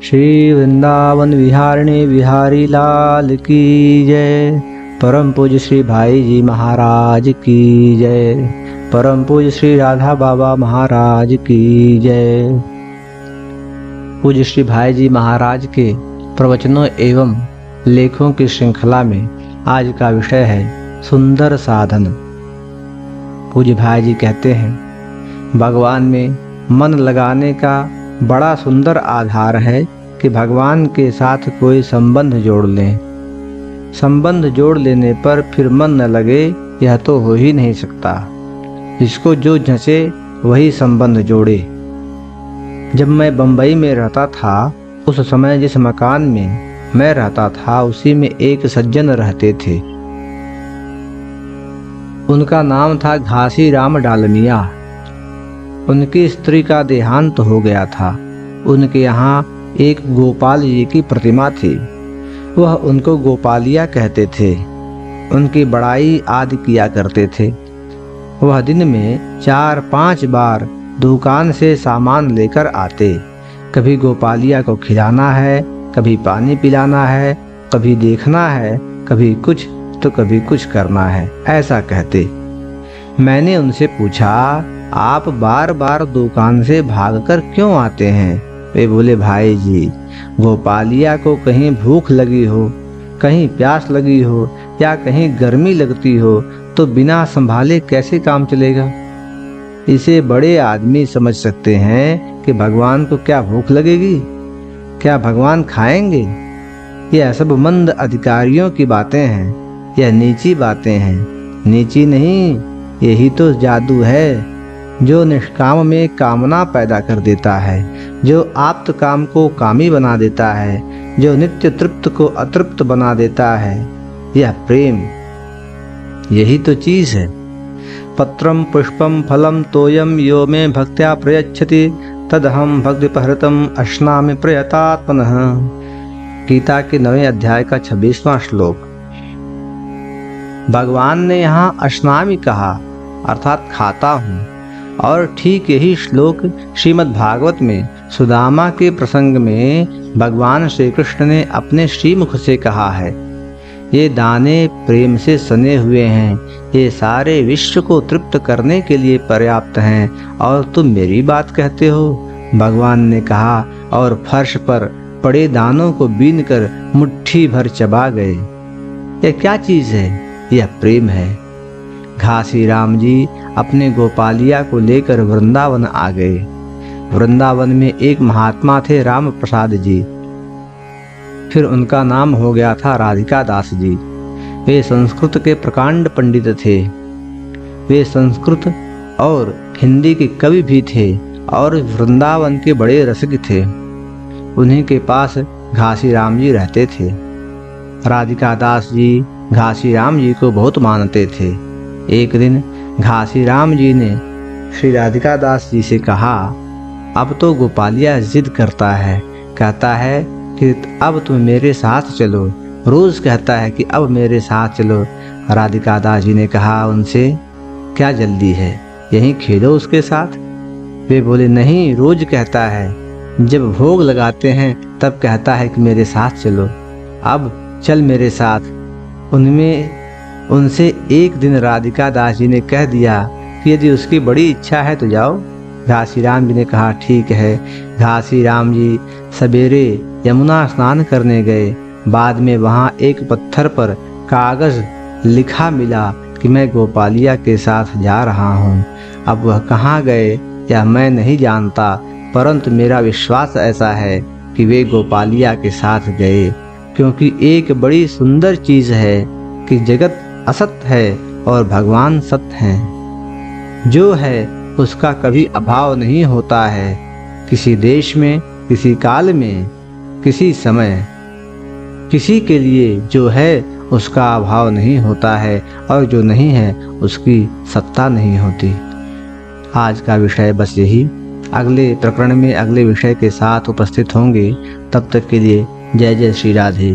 श्री वृंदावन विहारिणी बिहारी लाल की जय। परम पूज्य श्री भाई जी महाराज की जय। परम पूज्य श्री राधा बाबा महाराज की जय। पूज्य श्री भाई जी महाराज के प्रवचनों एवं लेखों की श्रृंखला में आज का विषय है सुंदर साधन। पूज्य भाई जी कहते हैं, भगवान में मन लगाने का बड़ा सुंदर आधार है कि भगवान के साथ कोई संबंध जोड़ लें। संबंध जोड़ लेने पर फिर मन न लगे, यह तो हो ही नहीं सकता। इसको जो झंसे वही संबंध जोड़े। जब मैं बंबई में रहता था, उस समय जिस मकान में मैं रहता था उसी में एक सज्जन रहते थे। उनका नाम था घासी राम डालमिया। उनकी स्त्री का देहांत हो गया था। उनके यहाँ एक गोपाल जी की प्रतिमा थी। वह उनको गोपालिया कहते थे। उनकी बड़ाई आदि किया करते थे। वह दिन में 4-5 बार दुकान से सामान लेकर आते। कभी गोपालिया को खिलाना है, कभी पानी पिलाना है, कभी देखना है, कभी कुछ तो कभी कुछ करना है, ऐसा कहते। मैंने उनसे पूछा, आप बार बार दुकान से भागकर क्यों आते हैं? वे बोले, भाई जी, गोपालिया को कहीं भूख लगी हो, कहीं प्यास लगी हो या कहीं गर्मी लगती हो तो बिना संभाले कैसे काम चलेगा? इसे बड़े आदमी समझ सकते हैं कि भगवान को क्या भूख लगेगी, क्या भगवान खाएंगे? यह सब मंद अधिकारियों की बातें हैं, यह नीची बातें हैं। नीची नहीं, यही तो जादू है जो निष्काम में कामना पैदा कर देता है, जो आप्त काम को कामी बना देता है, जो नित्य तृप्त को अतृप्त बना देता है। यह प्रेम, यही तो चीज है। पत्रम पुष्पम फलम तोयम यो में भक्त्या प्रयच्छति तदहम भक्तिपहृतम अश्नामि प्रयतात्मनः। गीता के 9वें अध्याय का 26वां श्लोक। भगवान ने यहाँ अश्नामि कहा, अर्थात खाता हूँ। और ठीक यही श्लोक श्रीमद् भागवत में सुदामा के प्रसंग में भगवान श्री कृष्ण ने अपने श्रीमुख से कहा है, ये दाने प्रेम से सने हुए हैं, ये सारे विश्व को तृप्त करने के लिए पर्याप्त हैं और तुम मेरी बात कहते हो। भगवान ने कहा और फर्श पर पड़े दानों को बीनकर मुट्ठी भर चबा गए। यह क्या चीज है? यह प्रेम है। घासी राम जी अपने गोपालिया को लेकर वृंदावन आ गए। वृंदावन में एक महात्मा थे, राम प्रसाद जी। फिर उनका नाम हो गया था राधिका दास जी। वे संस्कृत के प्रकांड पंडित थे। वे संस्कृत और हिंदी के कवि भी थे और वृंदावन के बड़े रसिक थे। उन्हीं के पास घासी राम जी रहते थे। राधिका दास जी घासी राम जी को बहुत मानते थे। एक दिन घासी राम जी ने श्री राधिका दास जी से कहा, अब तो गोपालिया जिद करता है, कहता है कि अब तुम मेरे साथ चलो। रोज कहता है कि अब मेरे साथ चलो। राधिका दास जी ने कहा उनसे, क्या जल्दी है, यहीं खेलो उसके साथ। वे बोले, नहीं, रोज कहता है, जब भोग लगाते हैं तब कहता है कि मेरे साथ चलो, अब चल मेरे साथ। उनसे एक दिन राधिका दास जी ने कह दिया कि यदि उसकी बड़ी इच्छा है तो जाओ। घासी राम जी ने कहा, ठीक है। घासी राम जी सवेरे यमुना स्नान करने गए। बाद में वहाँ एक पत्थर पर कागज लिखा मिला कि मैं गोपालिया के साथ जा रहा हूँ। अब वह कहाँ गए यह मैं नहीं जानता, परंतु मेरा विश्वास ऐसा है कि वे गोपालिया के साथ गए, क्योंकि एक बड़ी सुंदर चीज है कि जगत असत है और भगवान सत्य है। जो है उसका कभी अभाव नहीं होता है, किसी देश में, किसी काल में, किसी समय। किसी के लिए जो है उसका अभाव नहीं होता है और जो नहीं है उसकी सत्ता नहीं होती। आज का विषय बस यही। अगले प्रकरण में अगले विषय के साथ उपस्थित होंगे। तब तक के लिए जय जय श्री राधे।